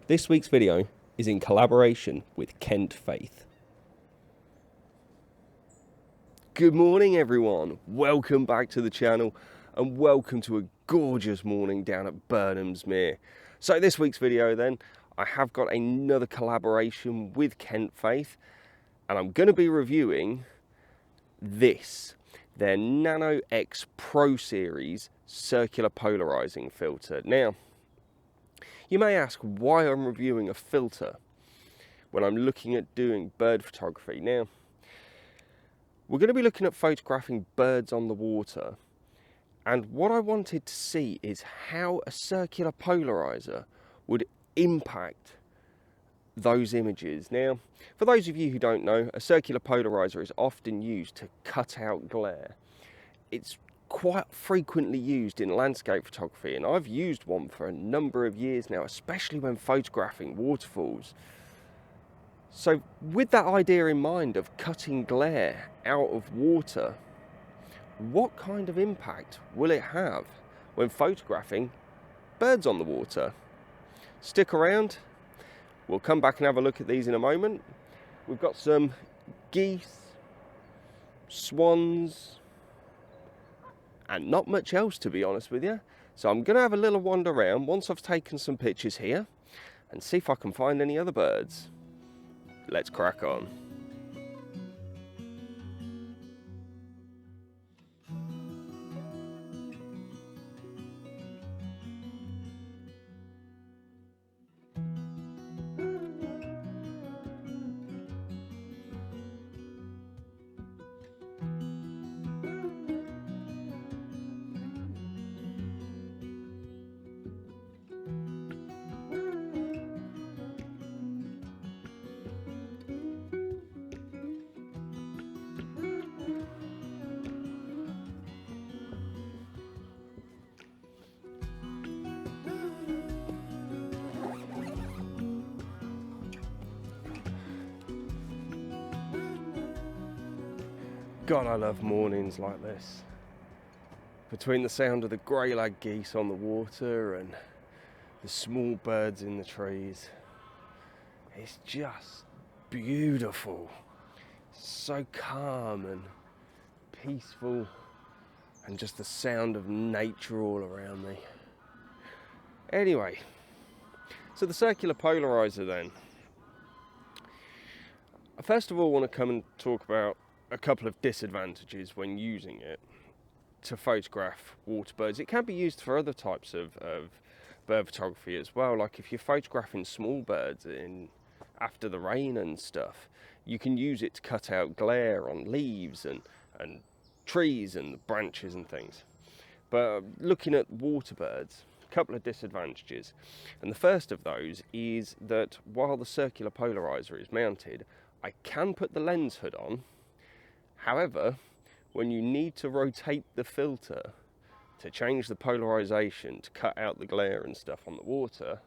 This week's video is in collaboration with Kentfaith. Good morning everyone, welcome back to the channel and welcome to a gorgeous morning down at Burnhamsmere. So this week's video then, I have got another collaboration with Kentfaith and I'm going to be reviewing this, their Nano-X Pro Series Circular Polarising Filter. Now, you may ask why I'm reviewing a filter when I'm looking at doing bird photography. Now, we're going to be looking at photographing birds on the water, and what I wanted to see is how a circular polarizer would impact those images. Now, for those of you who don't know, a circular polarizer is often used to cut out glare. It's quite frequently used in landscape photography, and I've used one for a number of years now, especially when photographing waterfalls. So with that idea in mind of cutting glare out of water, what kind of impact will it have when photographing birds on the water? Stick around, we'll come back and have a look at these in a moment. We've got some geese, swans, and not much else, to be honest with you. So I'm going to have a little wander around once I've taken some pictures here and see if I can find any other birds. Let's crack on. God, I love mornings like this. Between the sound of the grey-lag geese on the water and the small birds in the trees, it's just beautiful. So calm and peaceful, and just the sound of nature all around me. Anyway, so the circular polarizer then. I first of all want to come and talk about a couple of disadvantages when using it to photograph water birds. It can be used for other types of bird photography as well. Like if you're photographing small birds after the rain and stuff, you can use it to cut out glare on leaves and trees and branches and things. But looking at water birds, a couple of disadvantages. And the first of those is that while the circular polarizer is mounted, I can put the lens hood on. However, when you need to rotate the filter to change the polarization to cut out the glare and stuff on the water,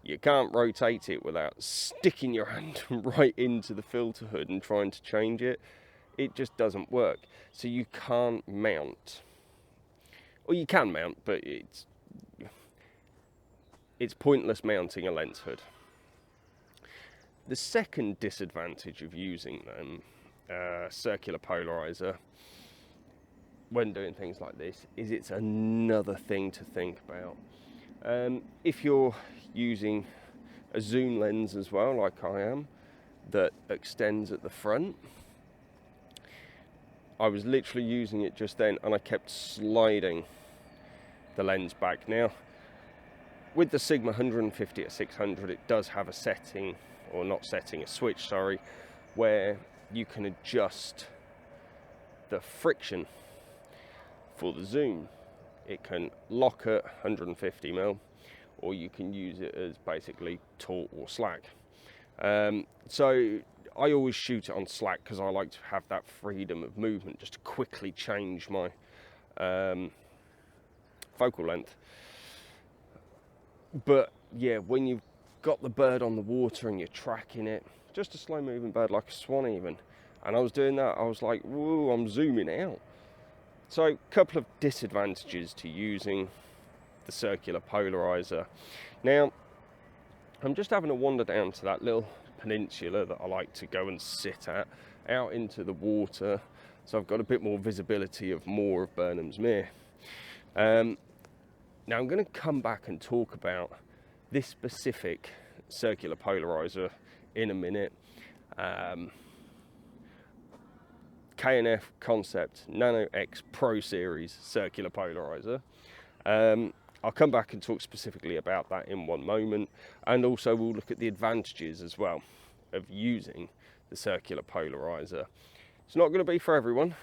you can't rotate it without sticking your hand right into the filter hood and trying to change it. It just doesn't work. So you can't mount, or you can mount, but it's pointless mounting a lens hood. The second disadvantage of using them circular polarizer when doing things like this is it's another thing to think about. If you're using a zoom lens as well, like I am, that extends at the front, I was literally using it just then and I kept sliding the lens back. Now with the Sigma 150 at 600, it does have a setting, or not setting, a switch, sorry, where you can adjust the friction for the zoom. It can lock at 150mm, or you can use it as basically taut or slack. So I always shoot it on slack because I like to have that freedom of movement just to quickly change my focal length. But yeah, when you've got the bird on the water and you're tracking it, just a slow moving bird like a swan even, and I was doing that, I was like, whoa, I'm zooming out. So a couple of disadvantages to using the circular polarizer. Now, I'm just having a wander down to that little peninsula that I like to go and sit at, out into the water, so I've got a bit more visibility of more of Burnham's Mere. Now I'm going to come back and talk about this specific circular polarizer in a minute. K&F Concept Nano-X Pro Series circular polarizer. I'll come back and talk specifically about that in one moment, and also we'll look at the advantages as well of using the circular polarizer. It's not going to be for everyone,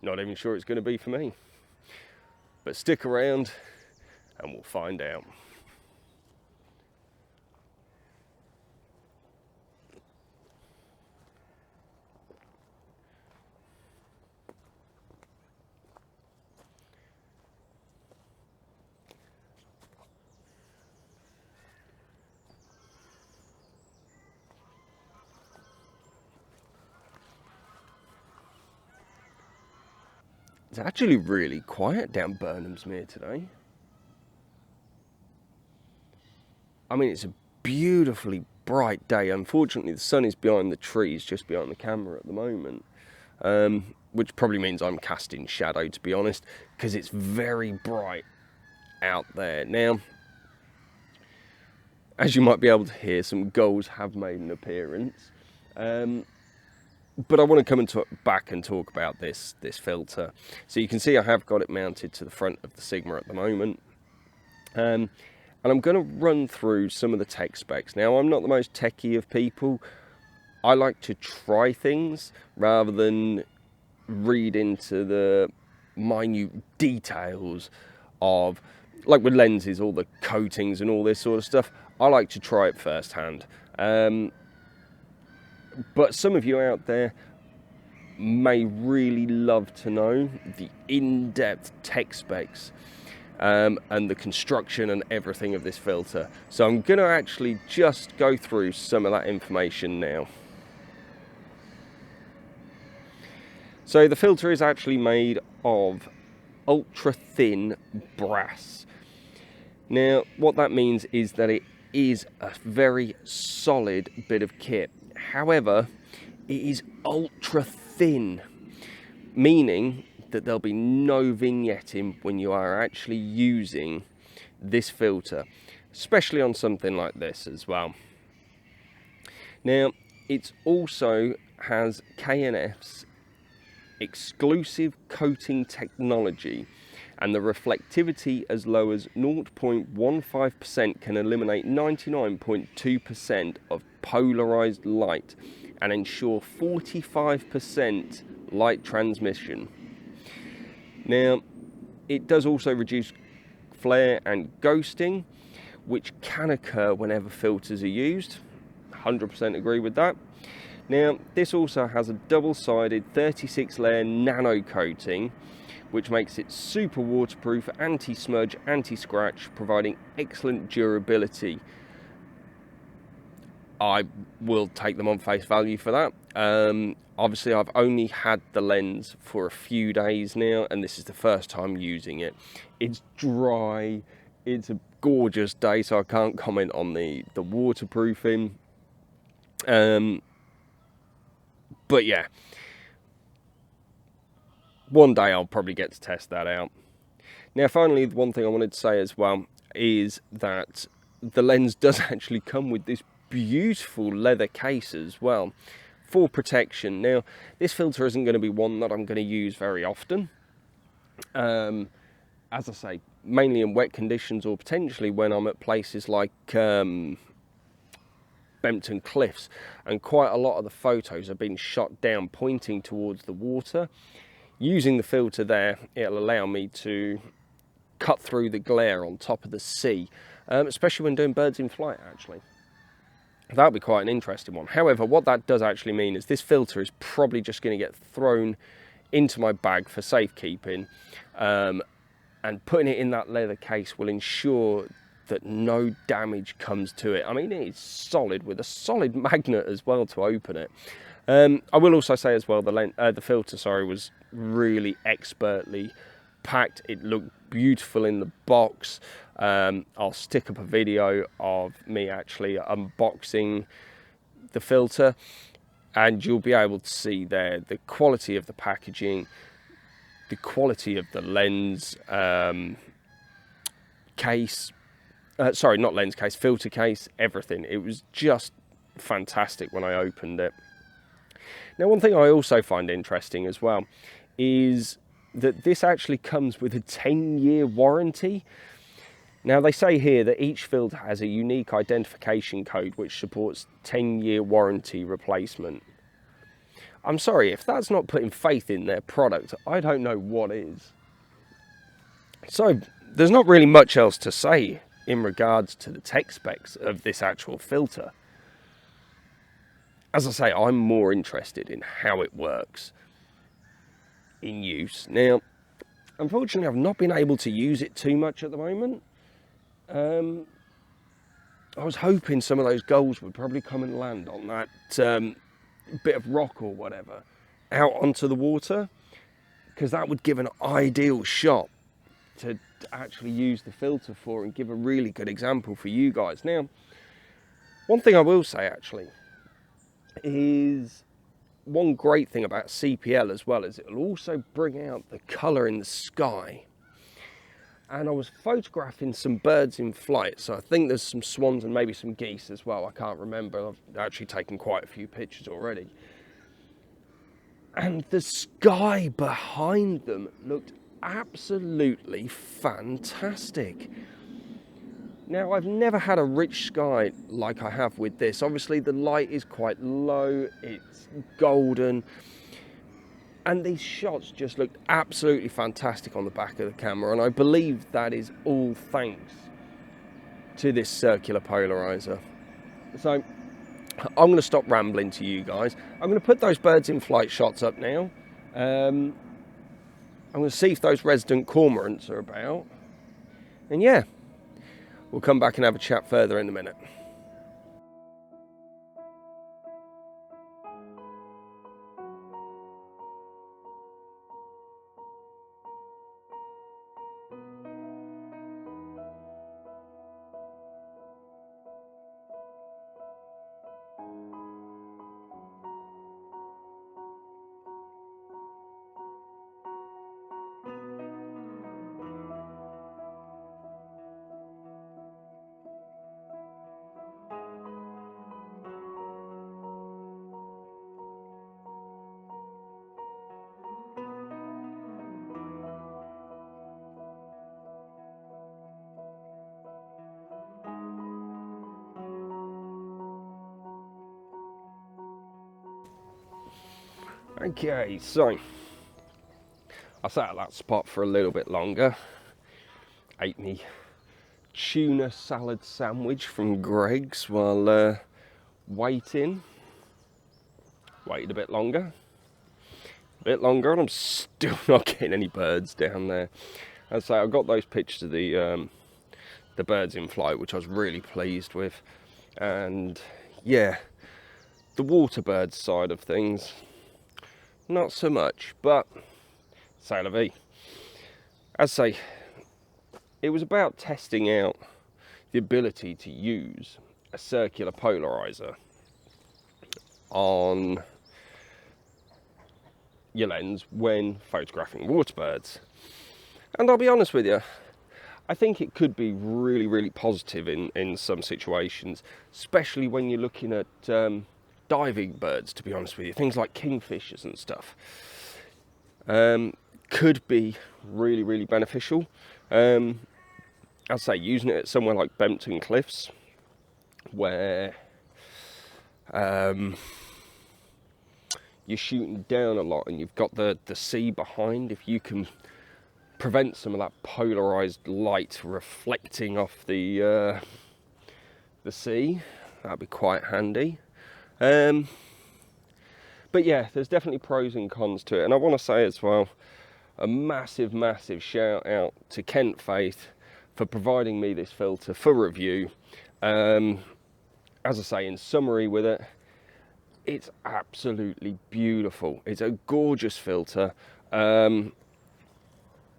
not even sure it's going to be for me, but stick around and we'll find out. It's actually really quiet down Burnham's Mere today. I mean, it's a beautifully bright day. Unfortunately, the sun is behind the trees, just behind the camera at the moment, which probably means I'm casting shadow, to be honest, because it's very bright out there. Now, as you might be able to hear, some gulls have made an appearance. But I want to come back and talk about this filter. So you can see I have got it mounted to the front of the Sigma at the moment. And I'm going to run through some of the tech specs. Now, I'm not the most techie of people. I like to try things rather than read into the minute details of, like with lenses, all the coatings and all this sort of stuff. I like to try it firsthand. But some of you out there may really love to know the in-depth tech specs and the construction and everything of this filter. So I'm going to actually just go through some of that information now. So the filter is actually made of ultra-thin brass. Now, what that means is that it is a very solid bit of kit. However, it is ultra thin, meaning that there'll be no vignetting when you are actually using this filter, especially on something like this as well. Now, it also has K&F's exclusive coating technology, and the reflectivity as low as 0.15% can eliminate 99.2% of polarized light and ensure 45% light transmission. Now, it does also reduce flare and ghosting, which can occur whenever filters are used. 100% agree with that. Now, this also has a double-sided 36-layer nano coating, which makes it super waterproof, anti-smudge, anti-scratch, providing excellent durability. I will take them on face value for that. Obviously, I've only had the lens for a few days now, and this is the first time using it. It's dry, it's a gorgeous day, so I can't comment on the waterproofing. But yeah, one day I'll probably get to test that out. Now, finally, one thing I wanted to say as well is that the lens does actually come with this beautiful leather case as well for protection. Now, this filter isn't going to be one that I'm going to use very often. As I say, mainly in wet conditions, or potentially when I'm at places like Bempton Cliffs, and quite a lot of the photos have been shot down pointing towards the water. Using the filter there, it'll allow me to cut through the glare on top of the sea, especially when doing birds in flight, actually. That'll be quite an interesting one. However, what that does actually mean is this filter is probably just going to get thrown into my bag for safekeeping, and putting it in that leather case will ensure that no damage comes to it. I mean, it's solid with a solid magnet as well to open it. I will also say as well, the filter, was really expertly packed. It looked beautiful in the box. I'll stick up a video of me actually unboxing the filter, and you'll be able to see there the quality of the packaging, the quality of the lens case, sorry, not lens case, filter case, everything. It was just fantastic when I opened it. Now, one thing I also find interesting as well is that this actually comes with a 10-year warranty. Now, they say here that each filter has a unique identification code which supports 10-year warranty replacement. I'm sorry, if that's not putting faith in their product, I don't know what is. So, there's not really much else to say in regards to the tech specs of this actual filter. As I say, I'm more interested in how it works in use. Now, unfortunately, I've not been able to use it too much at the moment. I was hoping some of those gulls would probably come and land on that bit of rock or whatever out onto the water, because that would give an ideal shot to actually use the filter for and give a really good example for you guys. Now, one thing I will say actually is one great thing about CPL as well is it'll also bring out the colour in the sky. And I was photographing some birds in flight, so I think there's some swans and maybe some geese as well. I can't remember. I've actually taken quite a few pictures already. And the sky behind them looked absolutely fantastic. Now, I've never had a rich sky like I have with this. Obviously, the light is quite low, it's golden, and these shots just looked absolutely fantastic on the back of the camera, and I believe that is all thanks to this circular polarizer. So, I'm going to stop rambling to you guys. I'm going to put those birds in flight shots up now. I'm going to see if those resident cormorants are about. And yeah, we'll come back and have a chat further in a minute. Okay, so I sat at that spot for a little bit longer, ate me tuna salad sandwich from Greg's while waited a bit longer, and I'm still not getting any birds down there. And so I got those pictures of the birds in flight, which I was really pleased with. And yeah, the water birds side of things, not so much, but c'est la vie. As I say, it was about testing out the ability to use a circular polarizer on your lens when photographing water birds. And I'll be honest with you, I think it could be really, really positive in some situations, especially when you're looking at diving birds, to be honest with you. Things like kingfishers and stuff could be really, really beneficial. I'd say using it at somewhere like Bempton Cliffs, where you're shooting down a lot and you've got the sea behind. If you can prevent some of that polarized light reflecting off the sea, that'd be quite handy. But yeah, there's definitely pros and cons to it. And I want to say as well, a massive, massive shout out to Kentfaith for providing me this filter for review. As I say, in summary with it, it's absolutely beautiful. It's a gorgeous filter. I've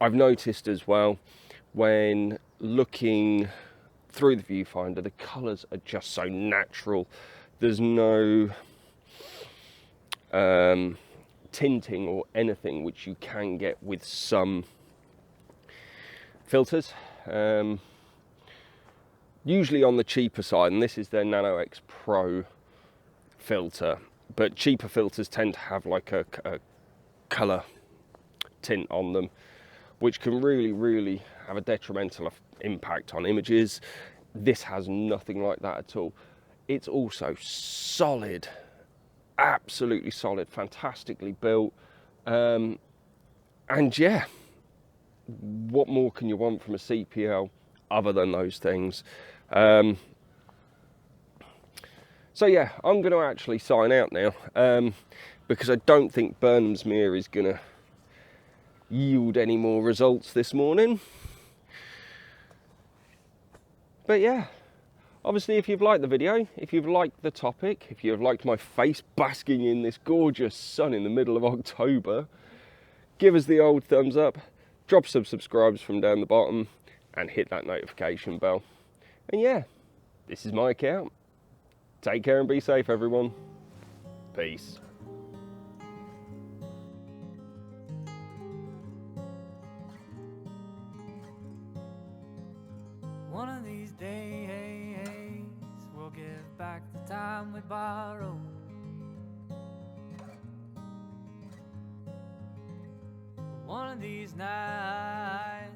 noticed as well, when looking through the viewfinder, the colours are just so natural. There's no tinting or anything which you can get with some filters. Usually on the cheaper side, and this is their Nano-X Pro filter, but cheaper filters tend to have like a colour tint on them, which can really have a detrimental impact on images. This has nothing like that at all. It's also solid, absolutely solid, fantastically built, and yeah, what more can you want from a CPL other than those things? So yeah, I'm going to actually sign out now, because I don't think Burnham's Mere is going to yield any more results this morning. But yeah, obviously if you've liked the video, if you've liked the topic, if you've liked my face basking in this gorgeous sun in the middle of October, give us the old thumbs up, drop some subscribes from down the bottom, and hit that notification bell. And yeah, this is my account. Take care and be safe, everyone. Peace. One of these days, we'll give back the time we borrowed. One of these nights,